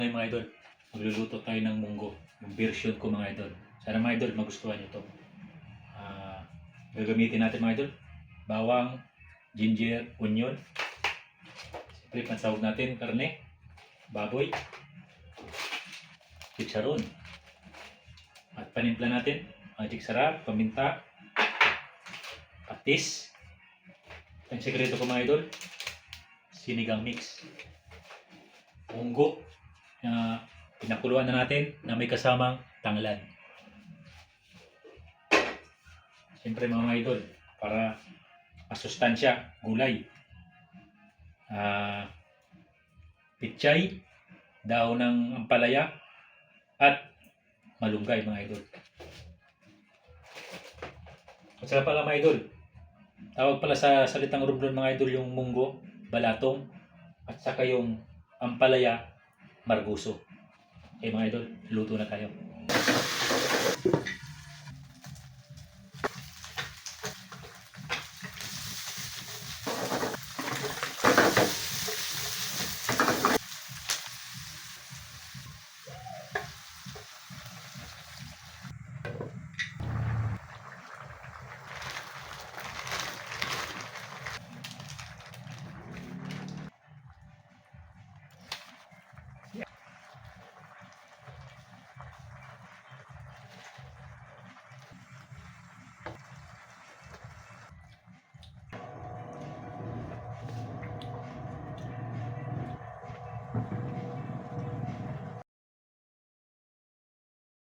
Ngayon mga idol, magluluto tayo ng munggo. Yung version ko mga idol. Sana mga idol magustuhan nyo ito. Gagamitin natin mga idol, bawang, ginger, onion. Siyempre pansahog natin, karne, baboy, chicharon. At panimpla natin, magic sarap, paminta, patis. Ang sekreto ko mga idol, sinigang mix. Munggo na pinakuluan na natin na may kasamang tanglad. Siyempre mga idol, para masustansya, gulay. Pichay, dahon ng ampalaya, at malunggay mga idol. At saka pala mga idol, tawag pala sa salitang Romblon mga idol yung munggo, balatong, at saka yung ampalaya, marguso. Okay mga idol, luto na tayo.